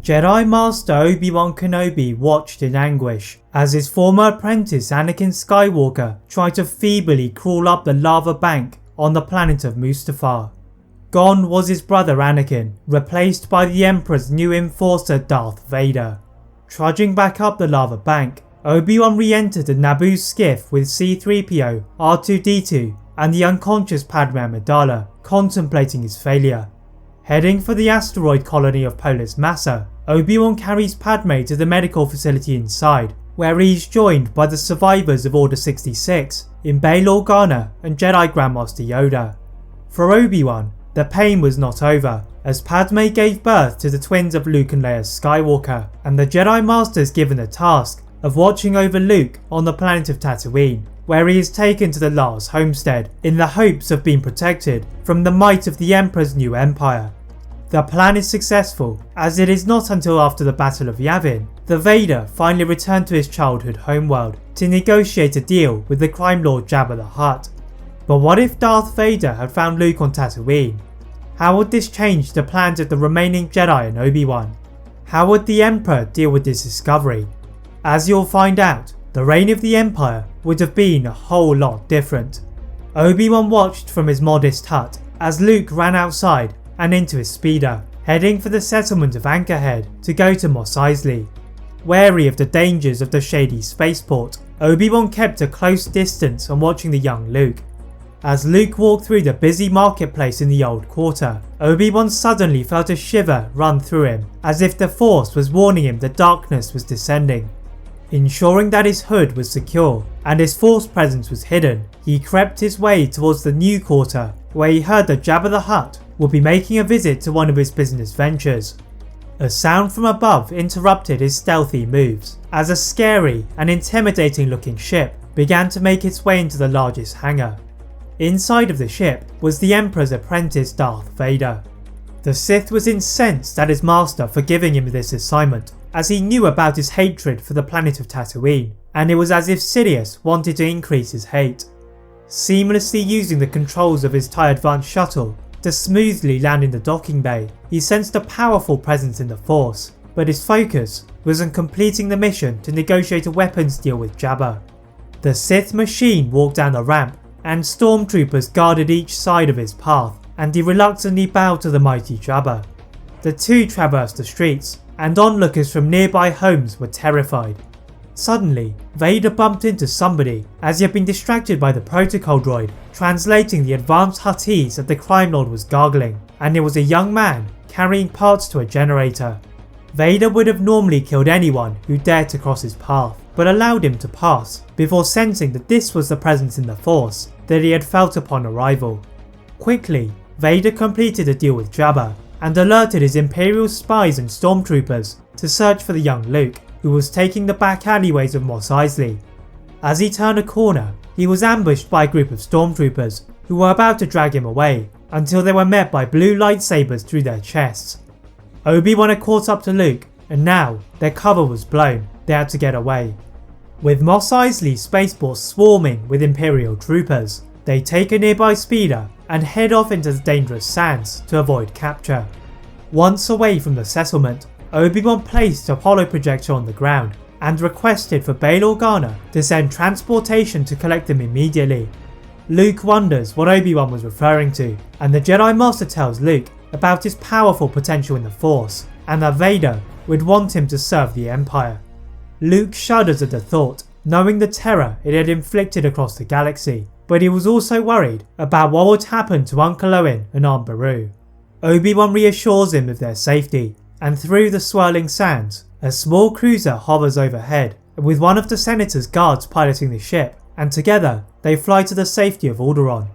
Jedi Master Obi-Wan Kenobi watched in anguish as his former apprentice Anakin Skywalker tried to feebly crawl up the lava bank on the planet of Mustafar. Gone was his brother Anakin, replaced by the Emperor's new enforcer Darth Vader. Trudging back up the lava bank, Obi-Wan re-entered the Naboo skiff with C-3PO, R2-D2 and the unconscious Padme Amidala, contemplating his failure. Heading for the asteroid colony of Polis Massa, Obi-Wan carries Padme to the medical facility inside, where he is joined by the survivors of Order 66 in Bail Organa and Jedi Grandmaster Yoda. For Obi-Wan, the pain was not over, as Padme gave birth to the twins of Luke and Leia Skywalker, and the Jedi Master is given the task of watching over Luke on the planet of Tatooine, where he is taken to the Lars homestead in the hopes of being protected from the might of the Emperor's new empire. The plan is successful, as it is not until after the Battle of Yavin that Vader finally returned to his childhood homeworld to negotiate a deal with the crime lord Jabba the Hutt. But what if Darth Vader had found Luke on Tatooine? How would this change the plans of the remaining Jedi and Obi-Wan? How would the Emperor deal with this discovery? As you'll find out, the reign of the Empire would have been a whole lot different. Obi-Wan watched from his modest hut as Luke ran outside and into his speeder, heading for the settlement of Anchorhead to go to Mos Eisley. Wary of the dangers of the shady spaceport, Obi-Wan kept a close distance on watching the young Luke. As Luke walked through the busy marketplace in the old quarter, Obi-Wan suddenly felt a shiver run through him, as if the Force was warning him that darkness was descending. Ensuring that his hood was secure and his Force presence was hidden, he crept his way towards the new quarter, where he heard that Jabba the Hutt would be making a visit to one of his business ventures. A sound from above interrupted his stealthy moves, as a scary and intimidating looking ship began to make its way into the largest hangar. Inside of the ship was the Emperor's apprentice Darth Vader. The Sith was incensed at his master for giving him this assignment, as he knew about his hatred for the planet of Tatooine, and it was as if Sidious wanted to increase his hate. Seamlessly using the controls of his TIE Advanced shuttle to smoothly land in the docking bay, he sensed a powerful presence in the Force, but his focus was on completing the mission to negotiate a weapons deal with Jabba. The Sith machine walked down the ramp, and stormtroopers guarded each side of his path, and he reluctantly bowed to the mighty Jabba. The two traversed the streets, and onlookers from nearby homes were terrified. Suddenly, Vader bumped into somebody as he had been distracted by the protocol droid translating the advanced Huttese that the crime lord was gargling, and it was a young man carrying parts to a generator. Vader would have normally killed anyone who dared to cross his path, but allowed him to pass before sensing that this was the presence in the Force that he had felt upon arrival. Quickly, Vader completed a deal with Jabba and alerted his Imperial spies and stormtroopers to search for the young Luke, who was taking the back alleyways of Mos Eisley. As he turned a corner, he was ambushed by a group of stormtroopers who were about to drag him away until they were met by blue lightsabers through their chests. Obi-Wan had caught up to Luke, and now their cover was blown. They had to get away. With Mos Eisley spaceport swarming with Imperial troopers, they take a nearby speeder and head off into the dangerous sands to avoid capture. Once away from the settlement, Obi-Wan placed a holo projector on the ground and requested for Bail Organa to send transportation to collect them immediately. Luke wonders what Obi-Wan was referring to, and the Jedi Master tells Luke about his powerful potential in the Force and that Vader would want him to serve the Empire. Luke shudders at the thought, knowing the terror it had inflicted across the galaxy, but he was also worried about what would happen to Uncle Owen and Aunt Beru. Obi-Wan reassures him of their safety, and through the swirling sands, a small cruiser hovers overhead, with one of the Senator's guards piloting the ship, and together they fly to the safety of Alderaan.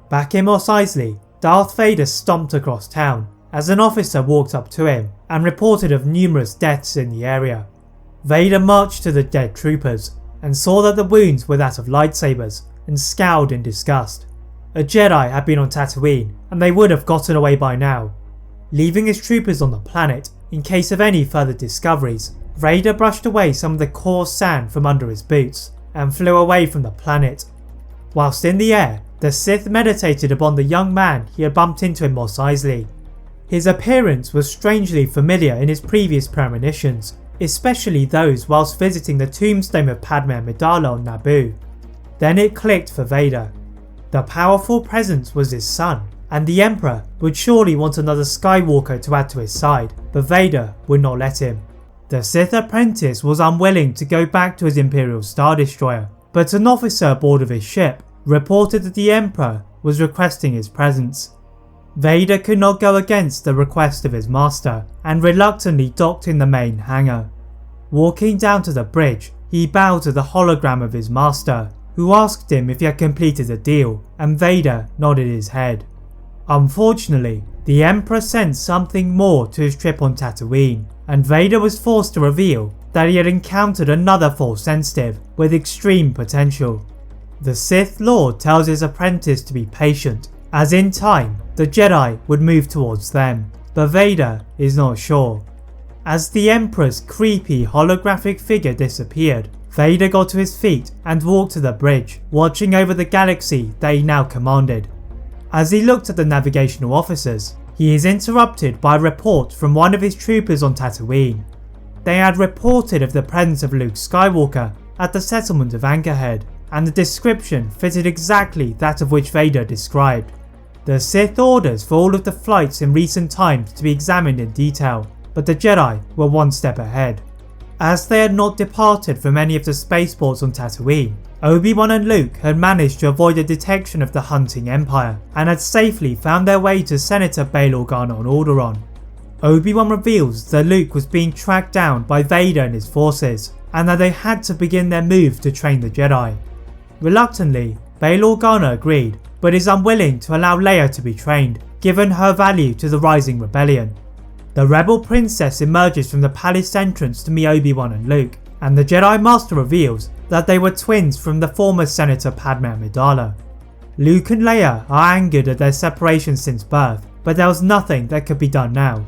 Back in Mos Eisley, Darth Vader stomped across town as an officer walked up to him and reported of numerous deaths in the area. Vader marched to the dead troopers and saw that the wounds were that of lightsabers and scowled in disgust. A Jedi had been on Tatooine and they would have gotten away by now. Leaving his troopers on the planet in case of any further discoveries, Vader brushed away some of the coarse sand from under his boots and flew away from the planet. Whilst in the air, the Sith meditated upon the young man he had bumped into in Mos Eisley. His appearance was strangely familiar in his previous premonitions, especially those whilst visiting the tombstone of Padme Amidala on Naboo. Then it clicked for Vader. The powerful presence was his son, and the Emperor would surely want another Skywalker to add to his side, but Vader would not let him. The Sith apprentice was unwilling to go back to his Imperial Star Destroyer, but an officer aboard of his ship reported that the Emperor was requesting his presence. Vader could not go against the request of his master and reluctantly docked in the main hangar. Walking down to the bridge, he bowed to the hologram of his master, who asked him if he had completed the deal, and Vader nodded his head. Unfortunately, the Emperor sensed something more to his trip on Tatooine, and Vader was forced to reveal that he had encountered another Force sensitive with extreme potential. The Sith Lord tells his apprentice to be patient, as in time the Jedi would move towards them, but Vader is not sure. As the Emperor's creepy holographic figure disappeared, Vader got to his feet and walked to the bridge, watching over the galaxy that he now commanded. As he looked at the navigational officers, he is interrupted by a report from one of his troopers on Tatooine. They had reported of the presence of Luke Skywalker at the settlement of Anchorhead, and the description fitted exactly that of which Vader described. The Sith orders for all of the flights in recent times to be examined in detail, but the Jedi were one step ahead. As they had not departed from any of the spaceports on Tatooine, Obi-Wan and Luke had managed to avoid the detection of the hunting Empire and had safely found their way to Senator Bail Organa on Alderaan. Obi-Wan reveals that Luke was being tracked down by Vader and his forces, and that they had to begin their move to train the Jedi. Reluctantly, Bail Organa agreed, but is unwilling to allow Leia to be trained, given her value to the rising rebellion. The rebel princess emerges from the palace entrance to meet Obi-Wan and Luke, and the Jedi Master reveals that they were twins from the former Senator Padme Amidala. Luke and Leia are angered at their separation since birth, but there was nothing that could be done now.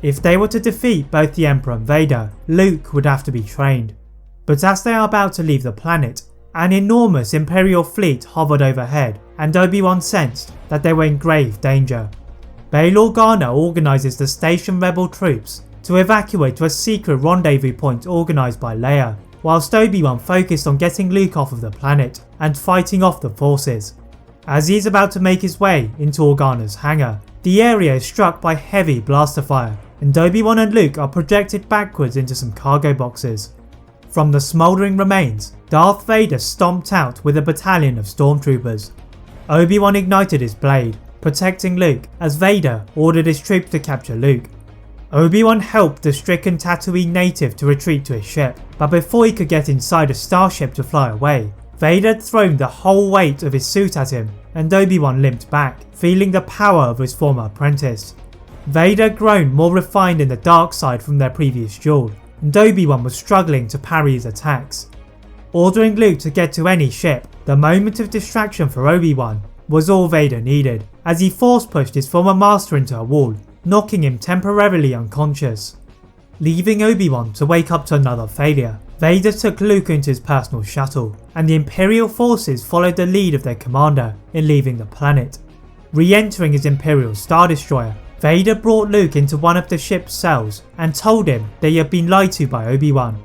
If they were to defeat both the Emperor and Vader, Luke would have to be trained. But as they are about to leave the planet, an enormous Imperial fleet hovered overhead, and Obi-Wan sensed that they were in grave danger. Bail Organa organises the stationed rebel troops to evacuate to a secret rendezvous point organised by Leia, whilst Obi-Wan focused on getting Luke off of the planet and fighting off the forces. As he is about to make his way into Organa's hangar, the area is struck by heavy blaster fire, and Obi-Wan and Luke are projected backwards into some cargo boxes. From the smouldering remains, Darth Vader stomped out with a battalion of stormtroopers. Obi-Wan ignited his blade, protecting Luke as Vader ordered his troops to capture Luke. Obi-Wan helped the stricken Tatooine native to retreat to his ship, but before he could get inside a starship to fly away, Vader had thrown the whole weight of his suit at him, and Obi-Wan limped back, feeling the power of his former apprentice. Vader had grown more refined in the dark side from their previous duel, and Obi-Wan was struggling to parry his attacks. Ordering Luke to get to any ship, the moment of distraction for Obi-Wan was all Vader needed, as he force pushed his former master into a wall, knocking him temporarily unconscious. Leaving Obi-Wan to wake up to another failure, Vader took Luke into his personal shuttle, and the Imperial forces followed the lead of their commander in leaving the planet. Re-entering his Imperial Star Destroyer, Vader brought Luke into one of the ship's cells and told him that he had been lied to by Obi-Wan.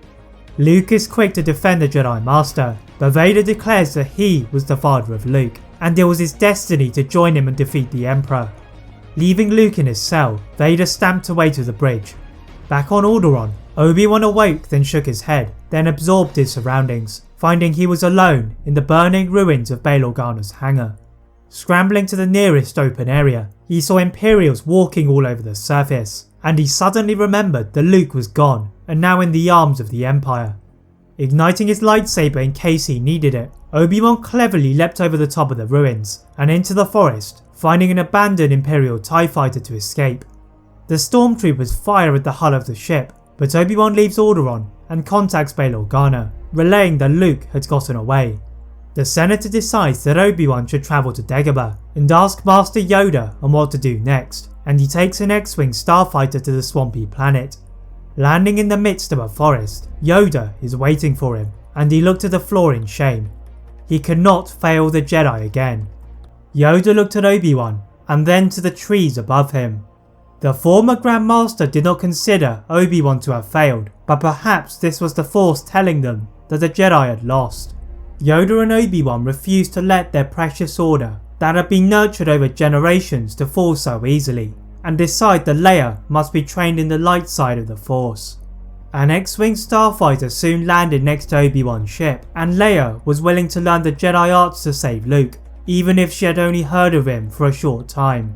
Luke is quick to defend the Jedi Master, but Vader declares that he was the father of Luke, and it was his destiny to join him and defeat the Emperor. Leaving Luke in his cell, Vader stamped away to the bridge. Back on Alderaan, Obi-Wan awoke, then shook his head, then absorbed his surroundings, finding he was alone in the burning ruins of Bail Organa's hangar. Scrambling to the nearest open area, he saw Imperials walking all over the surface, and he suddenly remembered that Luke was gone and now in the arms of the Empire. Igniting his lightsaber in case he needed it, Obi-Wan cleverly leapt over the top of the ruins and into the forest, finding an abandoned Imperial TIE fighter to escape. The stormtroopers fire at the hull of the ship, but Obi-Wan leaves Alderaan and contacts Bail Organa, relaying that Luke had gotten away. The Senator decides that Obi-Wan should travel to Dagobah and ask Master Yoda on what to do next, and he takes an X-Wing starfighter to the swampy planet. Landing in the midst of a forest, Yoda is waiting for him, and he looked at the floor in shame. He could not fail the Jedi again. Yoda looked at Obi-Wan, and then to the trees above him. The former Grandmaster did not consider Obi-Wan to have failed, but perhaps this was the Force telling them that the Jedi had lost. Yoda and Obi-Wan refused to let their precious order that had been nurtured over generations to fall so easily, and decide that Leia must be trained in the light side of the Force. An X-Wing starfighter soon landed next to Obi-Wan's ship, and Leia was willing to learn the Jedi arts to save Luke, even if she had only heard of him for a short time.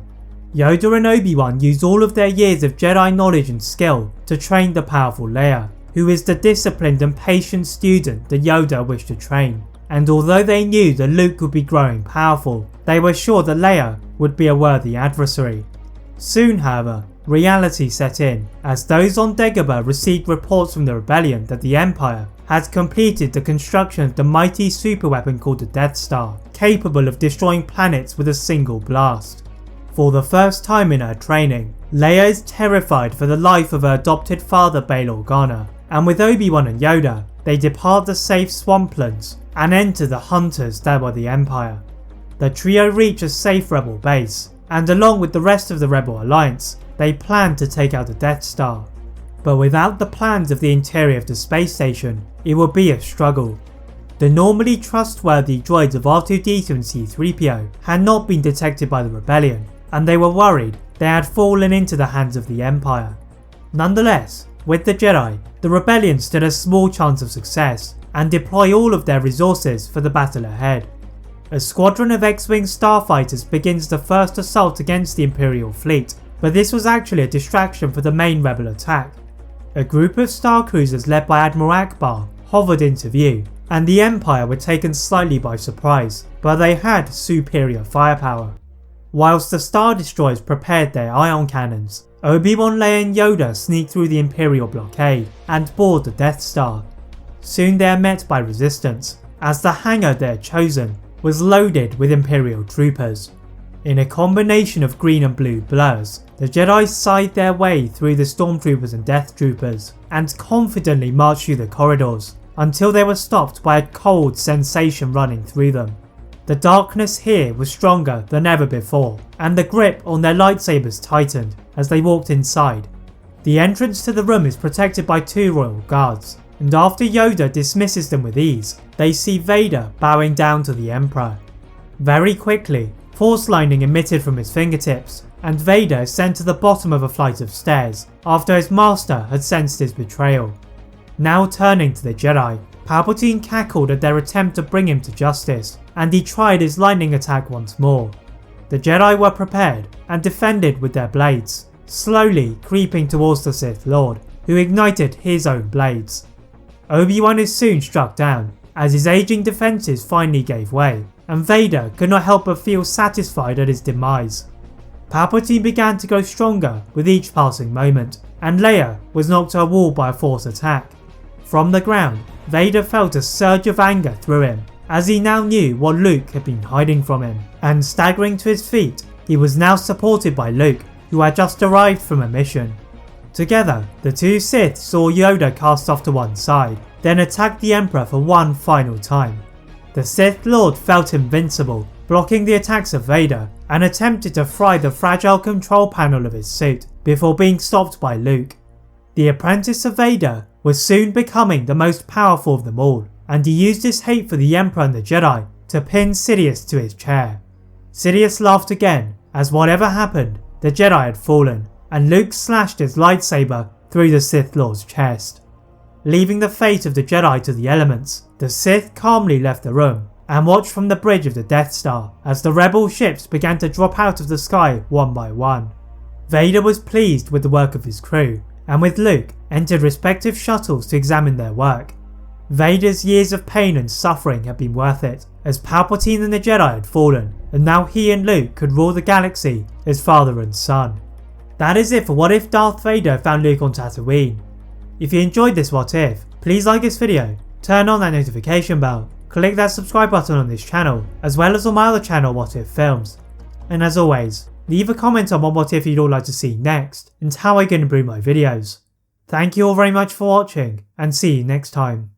Yoda and Obi-Wan used all of their years of Jedi knowledge and skill to train the powerful Leia, who is the disciplined and patient student that Yoda wished to train. And although they knew that Luke would be growing powerful, they were sure that Leia would be a worthy adversary. Soon, however, reality set in, as those on Dagobah received reports from the rebellion that the Empire had completed the construction of the mighty superweapon called the Death Star, capable of destroying planets with a single blast. For the first time in her training, Leia is terrified for the life of her adopted father Bail Organa, and with Obi-Wan and Yoda, they depart the safe swamplands and enter the hunters that were the Empire. The trio reach a safe rebel base, and along with the rest of the Rebel Alliance, they plan to take out the Death Star. But without the plans of the interior of the space station, it would be a struggle. The normally trustworthy droids of R2-D2 and C-3PO had not been detected by the rebellion, and they were worried they had fallen into the hands of the Empire. Nonetheless, with the Jedi, the rebellion stood a small chance of success and deploy all of their resources for the battle ahead. A squadron of X-Wing starfighters begins the first assault against the Imperial fleet, but this was actually a distraction for the main rebel attack. A group of star cruisers led by Admiral Akbar hovered into view, and the Empire were taken slightly by surprise, but they had superior firepower. Whilst the Star Destroyers prepared their ion cannons, Obi-Wan, Leia and Yoda sneaked through the Imperial blockade and board the Death Star. Soon they are met by resistance, as the hangar they had chosen was loaded with Imperial troopers. In a combination of green and blue blurs, the Jedi scythed their way through the Stormtroopers and Death Troopers and confidently marched through the corridors until they were stopped by a cold sensation running through them. The darkness here was stronger than ever before, and the grip on their lightsabers tightened as they walked inside. The entrance to the room is protected by 2 royal guards, and after Yoda dismisses them with ease, they see Vader bowing down to the Emperor. Very quickly, force lightning emitted from his fingertips, and Vader is sent to the bottom of a flight of stairs after his master had sensed his betrayal. Now turning to the Jedi, Palpatine cackled at their attempt to bring him to justice, and he tried his lightning attack once more. The Jedi were prepared and defended with their blades, slowly creeping towards the Sith Lord, who ignited his own blades. Obi-Wan is soon struck down, as his aging defences finally gave way, and Vader could not help but feel satisfied at his demise. Palpatine began to grow stronger with each passing moment, and Leia was knocked to a wall by a Force attack. From the ground, Vader felt a surge of anger through him, as he now knew what Luke had been hiding from him, and staggering to his feet, he was now supported by Luke, who had just arrived from a mission. Together, the two Sith saw Yoda cast off to one side, then attacked the Emperor for one final time. The Sith Lord felt invincible, blocking the attacks of Vader, and attempted to fry the fragile control panel of his suit before being stopped by Luke. The apprentice of Vader was soon becoming the most powerful of them all, and he used his hate for the Emperor and the Jedi to pin Sidious to his chair. Sidious laughed again, as whatever happened, the Jedi had fallen, and Luke slashed his lightsaber through the Sith Lord's chest. Leaving the fate of the Jedi to the elements, the Sith calmly left the room and watched from the bridge of the Death Star as the rebel ships began to drop out of the sky one by one. Vader was pleased with the work of his crew, and with Luke entered respective shuttles to examine their work. Vader's years of pain and suffering had been worth it, as Palpatine and the Jedi had fallen, and now he and Luke could rule the galaxy as father and son. That is it for What If Darth Vader found Luke on Tatooine. If you enjoyed this What If, please like this video, turn on that notification bell, click that subscribe button on this channel, as well as on my other channel What If Films. And as always, leave a comment on what if you'd all like to see next, and how I can improve my videos. Thank you all very much for watching, and see you next time.